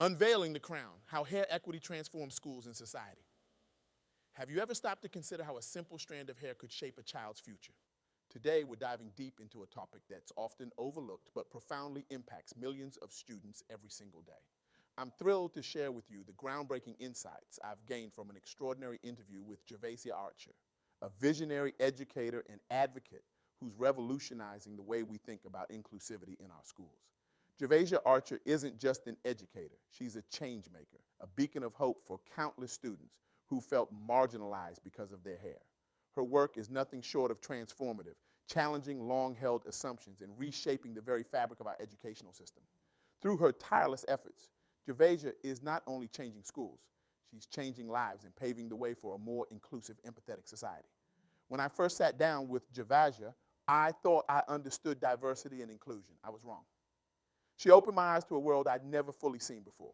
Unveiling the crown, how hair equity transforms schools and society. Have you ever stopped to consider how a simple strand of hair could shape a child's future? Today, we're diving deep into a topic that's often overlooked but profoundly impacts millions of students every single day. I'm thrilled to share with you the groundbreaking insights I've gained from an extraordinary interview with Gervasia Archer, a visionary educator and advocate who's revolutionizing the way we think about inclusivity in our schools. Gervasia Archer isn't just an educator, she's a change maker, a beacon of hope for countless students who felt marginalized because of their hair. Her work is nothing short of transformative, challenging long-held assumptions and reshaping the very fabric of our educational system. Through her tireless efforts, Gervasia is not only changing schools, she's changing lives and paving the way for a more inclusive, empathetic society. When I first sat down with Gervasia, I thought I understood diversity and inclusion. I was wrong. She opened my eyes to a world I'd never fully seen before.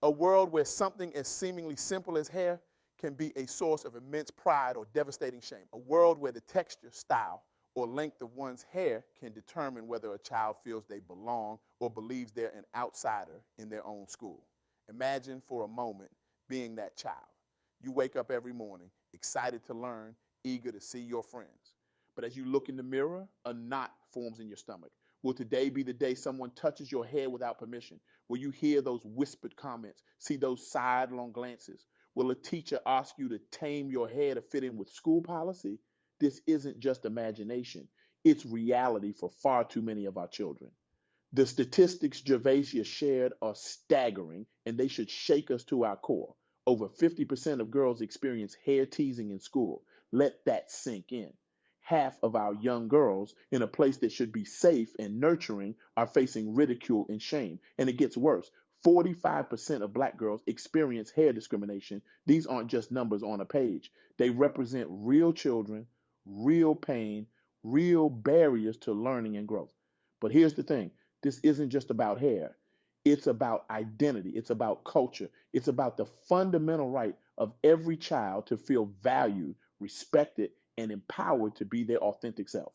A world where something as seemingly simple as hair can be a source of immense pride or devastating shame. A world where the texture, style, or length of one's hair can determine whether a child feels they belong or believes they're an outsider in their own school. Imagine for a moment being that child. You wake up every morning excited to learn, eager to see your friends. But as you look in the mirror, a knot forms in your stomach. Will today be the day someone touches your hair without permission? Will you hear those whispered comments, see those sidelong glances? Will a teacher ask you to tame your hair to fit in with school policy? This isn't just imagination, it's reality for far too many of our children. The statistics Gervasia shared are staggering, and they should shake us to our core. Over 50% of girls experience hair teasing in school. Let that sink in. Half of our young girls, in a place that should be safe and nurturing, are facing ridicule and shame. And it gets worse. 45% of black girls experience hair discrimination. These aren't just numbers on a page, they represent real children, real pain, real barriers to learning and growth. But here's the thing, this isn't just about hair. It's about identity. It's about culture. It's about the fundamental right of every child to feel valued, respected, and empowered to be their authentic self.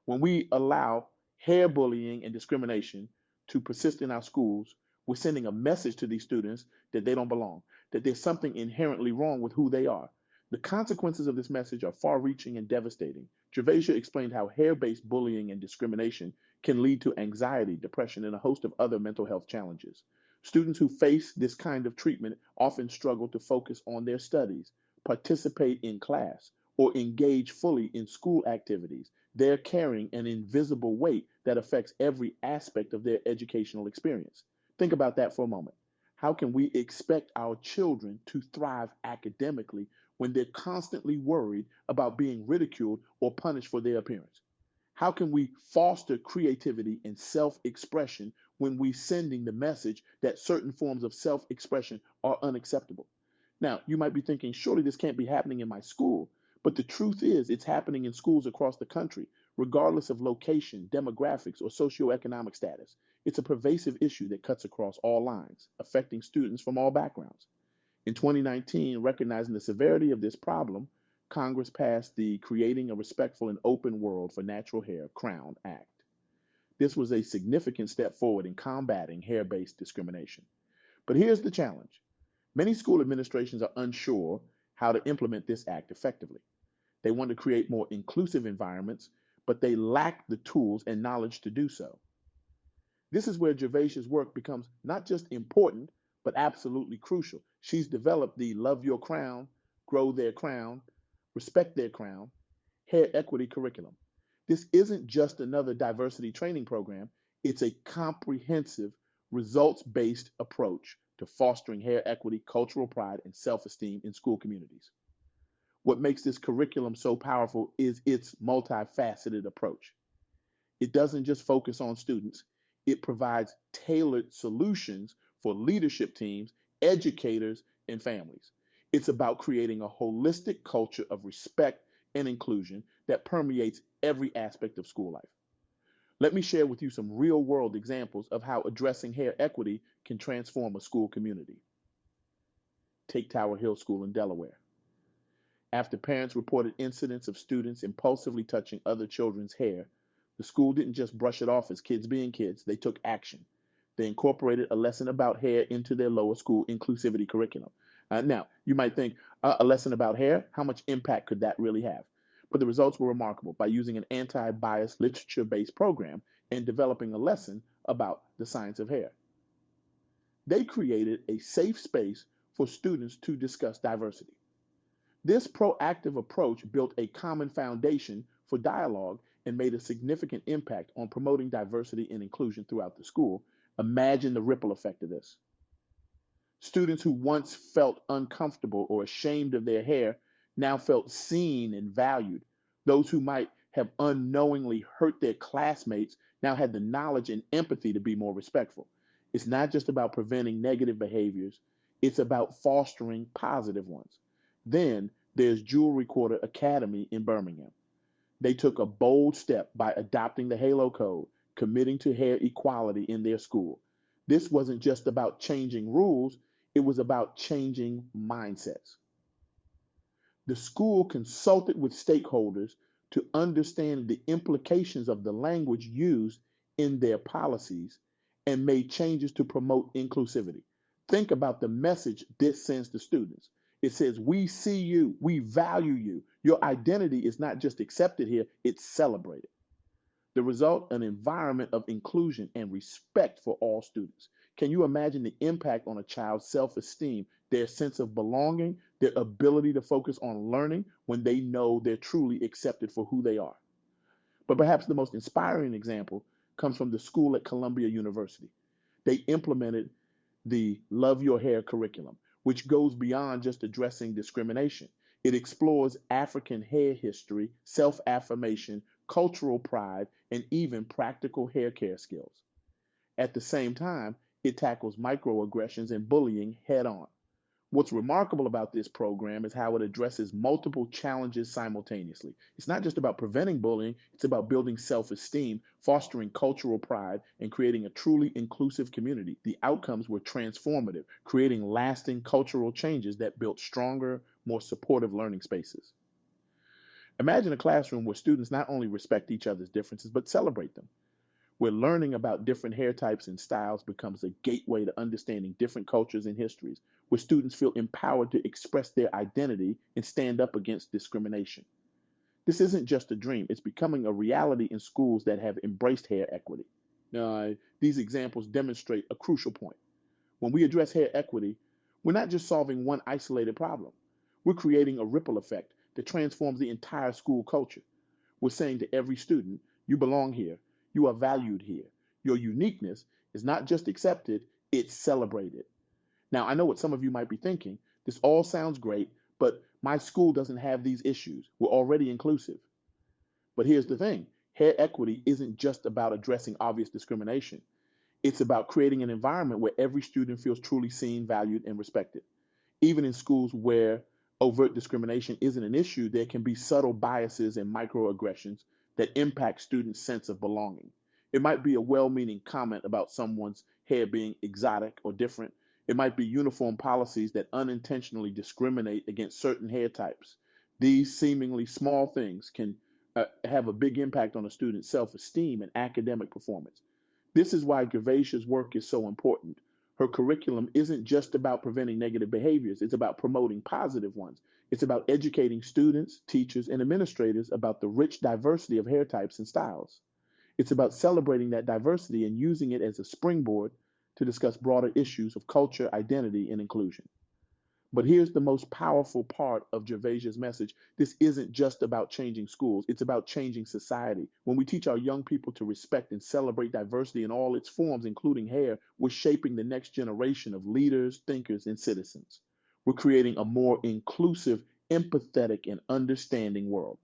When we allow hair bullying and discrimination to persist in our schools, we're sending a message to these students that they don't belong, that there's something inherently wrong with who they are. The consequences of this message are far reaching and devastating. Gervasia explained how hair based bullying and discrimination can lead to anxiety, depression, and a host of other mental health challenges. Students who face this kind of treatment often struggle to focus on their studies, participate in class, or engage fully in school activities. They're carrying an invisible weight that affects every aspect of their educational experience. Think about that for a moment. How can we expect our children to thrive academically when they're constantly worried about being ridiculed or punished for their appearance? How can we foster creativity and self expression when we're sending the message that certain forms of self expression are unacceptable? Now, you might be thinking, surely this can't be happening in my school. But the truth is, it's happening in schools across the country, regardless of location, demographics, or socioeconomic status. It's a pervasive issue that cuts across all lines, affecting students from all backgrounds. In 2019, recognizing the severity of this problem, Congress passed the Creating a Respectful and Open World for Natural Hair (CROWN) Act. This was a significant step forward in combating hair based discrimination. But here's the challenge, many school administrations are unsure how to implement this act effectively. They want to create more inclusive environments, but they lack the tools and knowledge to do so. This is where Gervasia's work becomes not just important, but absolutely crucial. She's developed the Love Your Crown, Grow Their Crown, Respect Their Crown hair equity curriculum. This isn't just another diversity training program, it's a comprehensive, results based approach to fostering hair equity, cultural pride, and self esteem in school communities. What makes this curriculum so powerful is its multifaceted approach. It doesn't just focus on students, it provides tailored solutions for leadership teams, educators, and families. It's about creating a holistic culture of respect and inclusion that permeates every aspect of school life. Let me share with you some real world examples of how addressing hair equity can transform a school community. Take Tower Hill School in Delaware. After parents reported incidents of students impulsively touching other children's hair, the school didn't just brush it off as kids being kids, they took action. They incorporated a lesson about hair into their lower school inclusivity curriculum. Now, you might think, a lesson about hair, how much impact could that really have? But the results were remarkable. By using an anti-bias literature-based program and developing a lesson about the science of hair, they created a safe space for students to discuss diversity. This proactive approach built a common foundation for dialogue and made a significant impact on promoting diversity and inclusion throughout the school. Imagine the ripple effect of this. Students who once felt uncomfortable or ashamed of their hair now felt seen and valued. Those who might have unknowingly hurt their classmates now had the knowledge and empathy to be more respectful. It's not just about preventing negative behaviors, it's about fostering positive ones. Then there's Jewel Recorder Academy in Birmingham. They took a bold step by adopting the Halo Code, committing to hair equality in their school. This wasn't just about changing rules, it was about changing mindsets. The school consulted with stakeholders to understand the implications of the language used in their policies and made changes to promote inclusivity. Think about the message this sends to students. It says, we see you, we value you. Your identity is not just accepted here, it's celebrated. The result, an environment of inclusion and respect for all students. Can you imagine the impact on a child's self-esteem, their sense of belonging, their ability to focus on learning when they know they're truly accepted for who they are? But perhaps the most inspiring example comes from the school at Columbia University. They implemented the Love Your Hair curriculum, which goes beyond just addressing discrimination. It explores African hair history, self-affirmation, cultural pride, and even practical hair care skills. At the same time, it tackles microaggressions and bullying head on. What's remarkable about this program is how it addresses multiple challenges simultaneously. It's not just about preventing bullying, it's about building self-esteem, fostering cultural pride, and creating a truly inclusive community. The outcomes were transformative, creating lasting cultural changes that built stronger, more supportive learning spaces. Imagine a classroom where students not only respect each other's differences, but celebrate them, where learning about different hair types and styles becomes a gateway to understanding different cultures and histories, where students feel empowered to express their identity and stand up against discrimination. This isn't just a dream, it's becoming a reality in schools that have embraced hair equity. These examples demonstrate a crucial point. When we address hair equity, we're not just solving one isolated problem, we're creating a ripple effect that transforms the entire school culture. We're saying to every student, you belong here, you are valued here. Your uniqueness is not just accepted, it's celebrated. Now, I know what some of you might be thinking. This all sounds great, but my school doesn't have these issues. We're already inclusive. But here's the thing. Hair equity isn't just about addressing obvious discrimination. It's about creating an environment where every student feels truly seen, valued, and respected. Even in schools where overt discrimination isn't an issue, there can be subtle biases and microaggressions that impact students' sense of belonging. It might be a well-meaning comment about someone's hair being exotic or different. It might be uniform policies that unintentionally discriminate against certain hair types. These seemingly small things can have a big impact on a student's self-esteem and academic performance. This is why Gervasia's work is so important. Her curriculum isn't just about preventing negative behaviors, it's about promoting positive ones. It's about educating students, teachers, and administrators about the rich diversity of hair types and styles. It's about celebrating that diversity and using it as a springboard to discuss broader issues of culture, identity, and inclusion. But here's the most powerful part of Gervasia's message. This isn't just about changing schools, it's about changing society. When we teach our young people to respect and celebrate diversity in all its forms, including hair, we're shaping the next generation of leaders, thinkers, and citizens. We're creating a more inclusive, empathetic, and understanding world.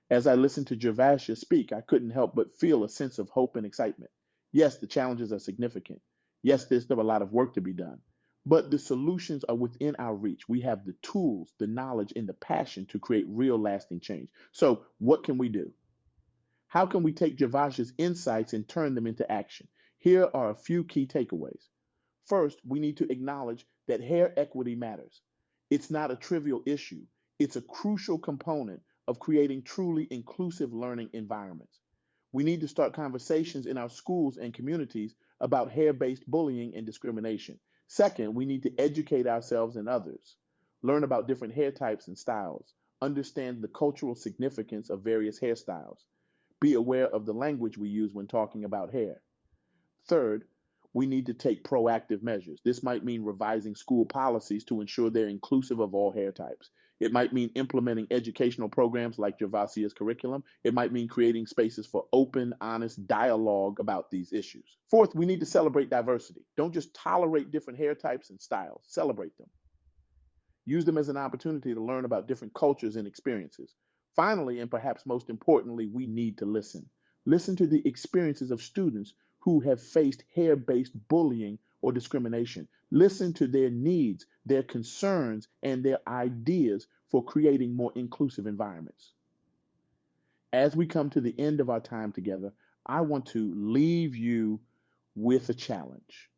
As I listened to Gervasia speak, I couldn't help but feel a sense of hope and excitement. Yes, the challenges are significant. Yes, there's still a lot of work to be done. But the solutions are within our reach. We have the tools, the knowledge, and the passion to create real lasting change. So, what can we do? How can we take Gervasia's insights and turn them into action? Here are a few key takeaways. First, we need to acknowledge that hair equity matters. It's not a trivial issue, it's a crucial component of creating truly inclusive learning environments. We need to start conversations in our schools and communities about hair-based bullying and discrimination. Second, we need to educate ourselves and others, learn about different hair types and styles, understand the cultural significance of various hairstyles, be aware of the language we use when talking about hair. Third, we need to take proactive measures. This might mean revising school policies to ensure they're inclusive of all hair types. It might mean implementing educational programs like Gervasia's curriculum. It might mean creating spaces for open, honest dialogue about these issues. Fourth, we need to celebrate diversity. Don't just tolerate different hair types and styles, celebrate them. Use them as an opportunity to learn about different cultures and experiences. Finally, and perhaps most importantly, we need to listen. Listen to the experiences of students who have faced hair based bullying or discrimination. Listen to their needs, their concerns, and their ideas for creating more inclusive environments. As we come to the end of our time together, I want to leave you with a challenge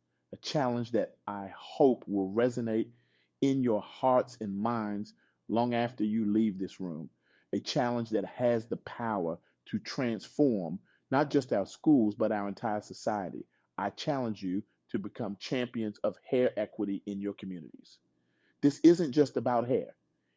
that I hope will resonate in your hearts and minds long after you leave this room. A challenge that has the power to transform not just our schools, but our entire society. I challenge you to become champions of hair equity in your communities. This isn't just about hair.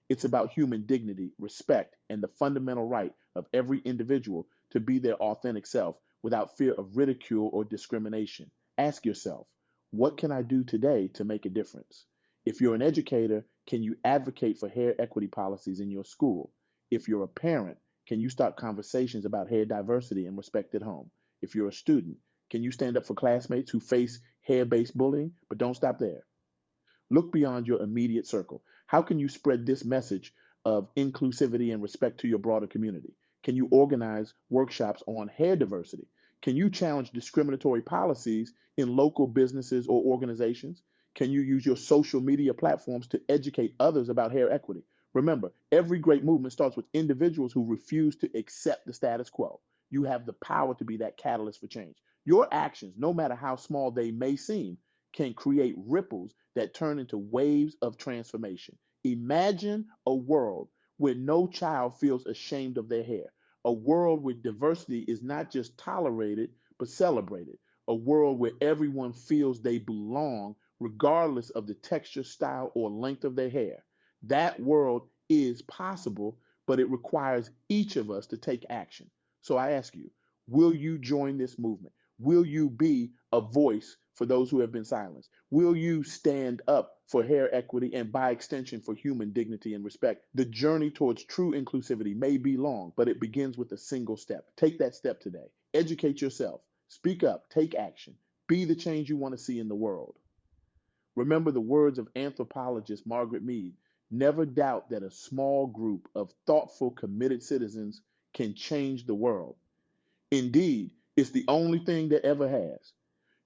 It's about human dignity, respect, and the fundamental right of every individual to be their authentic self without fear of ridicule or discrimination. Ask yourself, what can I do today to make a difference? If you're an educator, can you advocate for hair equity policies in your school? If you're a parent, can you start conversations about hair diversity and respect at home? If you're a student, can you stand up for classmates who face hair-based bullying? But don't stop there. Look beyond your immediate circle. How can you spread this message of inclusivity and respect to your broader community? Can you organize workshops on hair diversity? Can you challenge discriminatory policies in local businesses or organizations? Can you use your social media platforms to educate others about hair equity? Remember, every great movement starts with individuals who refuse to accept the status quo. You have the power to be that catalyst for change. Your actions, no matter how small they may seem, can create ripples that turn into waves of transformation. Imagine a world where no child feels ashamed of their hair, a world where diversity is not just tolerated, but celebrated, a world where everyone feels they belong regardless of the texture, style, or length of their hair. That world is possible, but it requires each of us to take action. So I ask you, will you join this movement? Will you be a voice for those who have been silenced? Will you stand up for hair equity and by extension for human dignity and respect? The journey towards true inclusivity may be long, but it begins with a single step. Take that step today. Educate yourself. Speak up. Take action. Be the change you want to see in the world. Remember the words of anthropologist Margaret Mead. Never doubt that a small group of thoughtful, committed citizens can change the world. Indeed, it's the only thing that ever has.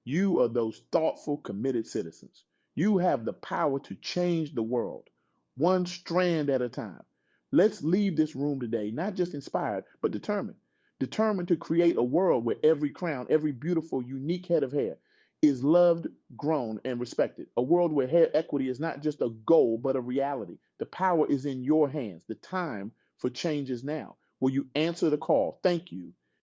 You are those thoughtful, committed citizens. You have the power to change the world, one strand at a time. Let's leave this room today, not just inspired, but determined. Determined to create a world where every crown, every beautiful, unique head of hair is loved, grown, and respected. A world where hair equity is not just a goal, but a reality. The power is in your hands. The time for change is now. Will you answer the call? Thank you